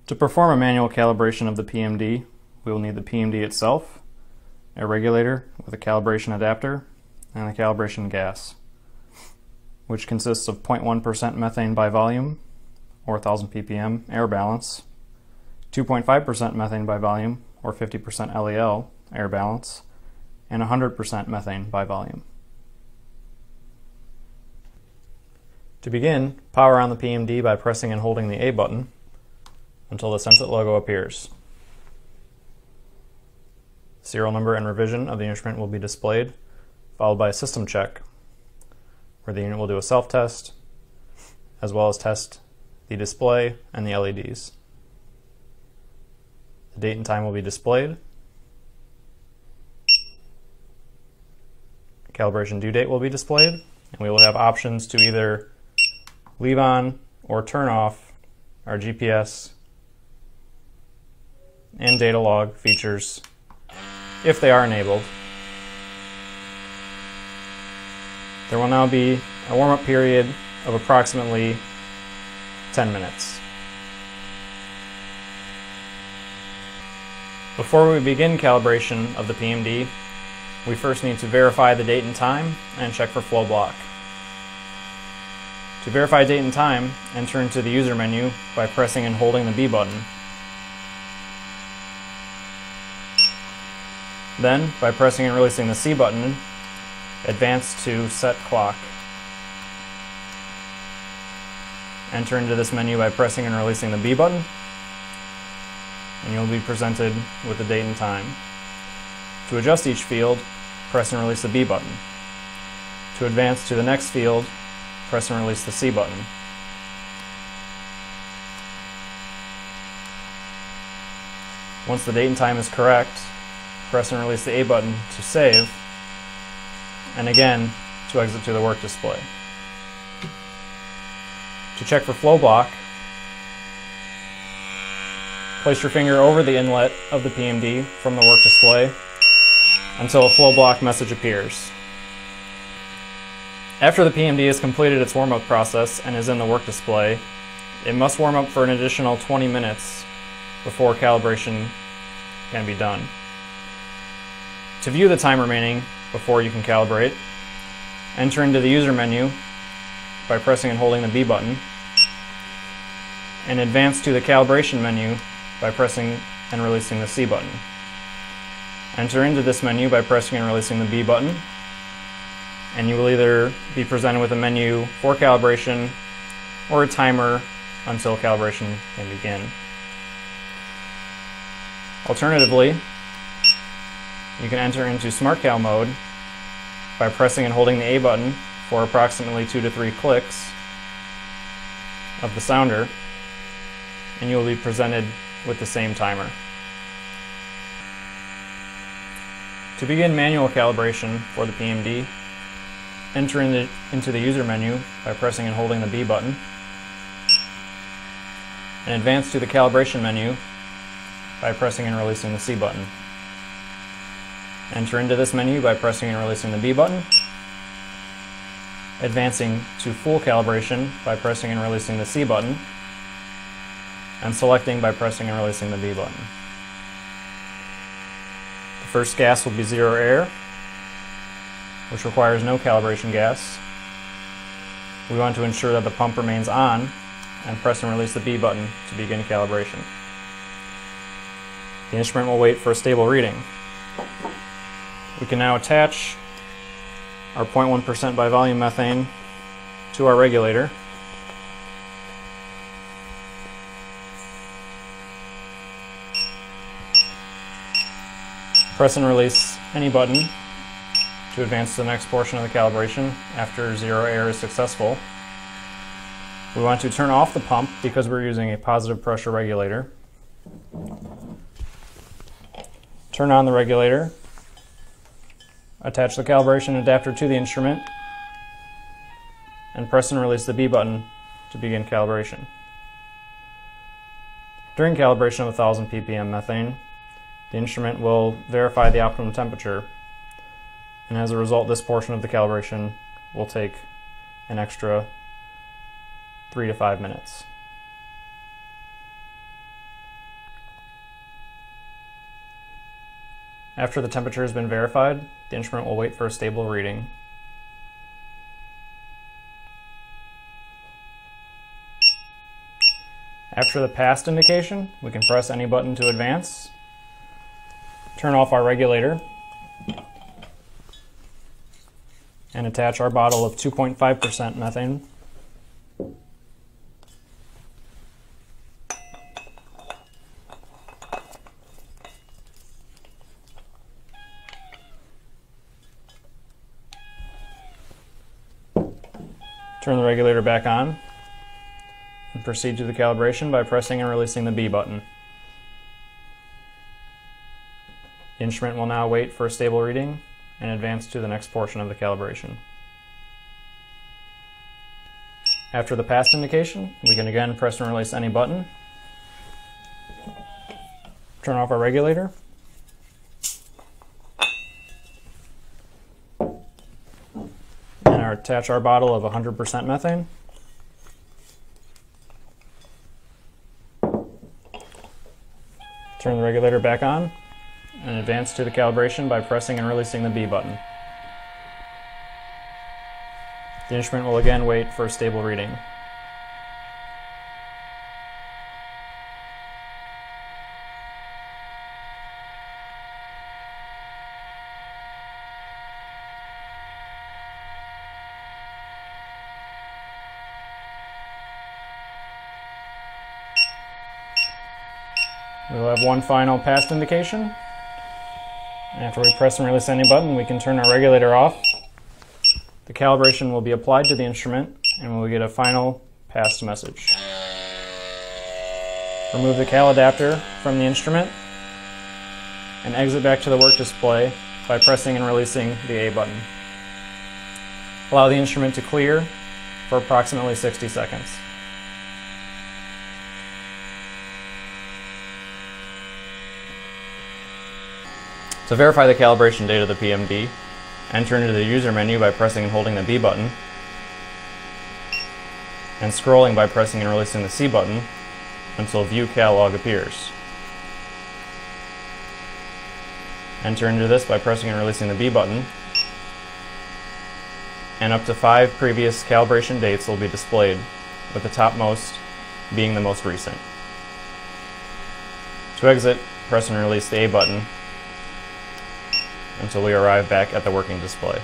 To perform a manual calibration of the PMD, we will need the PMD itself, a regulator with a calibration adapter, and a calibration gas, which consists of 0.1% methane by volume, or 1000 ppm air balance, 2.5% methane by volume, or 50% LEL air balance, and 100% methane by volume. To begin, power on the PMD by pressing and holding the A button until the Sensit logo appears. Serial number and revision of the instrument will be displayed, followed by a system check, where the unit will do a self-test, as well as test the display and the LEDs. The date and time will be displayed. Calibration due date will be displayed, and we will have options to either leave on or turn off our GPS and data log features if they are enabled. There will now be a warm-up period of approximately 10 minutes. Before we begin calibration of the PMD, we first need to verify the date and time and check for flow block. To verify date and time, enter into the user menu by pressing and holding the B button. Then, by pressing and releasing the C button, advance to Set Clock. Enter into this menu by pressing and releasing the B button, and you'll be presented with the date and time. To adjust each field, press and release the B button. To advance to the next field, press and release the C button. Once the date and time is correct, press and release the A button to save, and again to exit to the work display. To check for flow block, place your finger over the inlet of the PMD from the work display until a flow block message appears. After the PMD has completed its warm-up process and is in the work display, it must warm up for an additional 20 minutes before calibration can be done. To view the time remaining before you can calibrate, enter into the user menu by pressing and holding the B button, and advance to the calibration menu by pressing and releasing the C button. Enter into this menu by pressing and releasing the B button, and you will either be presented with a menu for calibration or a timer until calibration can begin. Alternatively, you can enter into Smart Cal mode by pressing and holding the A button for approximately 2 to 3 clicks of the sounder, and you will be presented with the same timer. To begin manual calibration for the PMD, enter into the user menu by pressing and holding the B button, and advance to the calibration menu by pressing and releasing the C button. Enter into this menu by pressing and releasing the B button, advancing to full calibration by pressing and releasing the C button, and selecting by pressing and releasing the B button. The first gas will be zero air, which requires no calibration gas. We want to ensure that the pump remains on and press and release the B button to begin calibration. The instrument will wait for a stable reading. We can now attach our 0.1% by volume methane to our regulator. Press and release any button to advance to the next portion of the calibration after zero air is successful. We want to turn off the pump because we're using a positive pressure regulator. Turn on the regulator. Attach the calibration adapter to the instrument, and press and release the B button to begin calibration. During calibration of 1000 ppm methane, the instrument will verify the optimum temperature, and as a result, this portion of the calibration will take an extra 3 to 5 minutes. After the temperature has been verified, the instrument will wait for a stable reading. After the passed indication, we can press any button to advance, turn off our regulator, and attach our bottle of 2.5% methane. Turn the regulator back on and proceed to the calibration by pressing and releasing the B button. The instrument will now wait for a stable reading and advance to the next portion of the calibration. After the passed indication, we can again press and release any button, turn off our regulator, and attach our bottle of 100% methane. Turn the regulator back on and advance to the calibration by pressing and releasing the B button. The instrument will again wait for a stable reading. We'll have one final passed indication. After we press and release any button, we can turn our regulator off. The calibration will be applied to the instrument and we will get a final passed message. Remove the cal adapter from the instrument and exit back to the work display by pressing and releasing the A button. Allow the instrument to clear for approximately 60 seconds. To verify the calibration date of the PMD, enter into the user menu by pressing and holding the B button, and scrolling by pressing and releasing the C button until View Cal Log appears. Enter into this by pressing and releasing the B button, and up to 5 previous calibration dates will be displayed, with the topmost being the most recent. To exit, press and release the A button until we arrive back at the working display.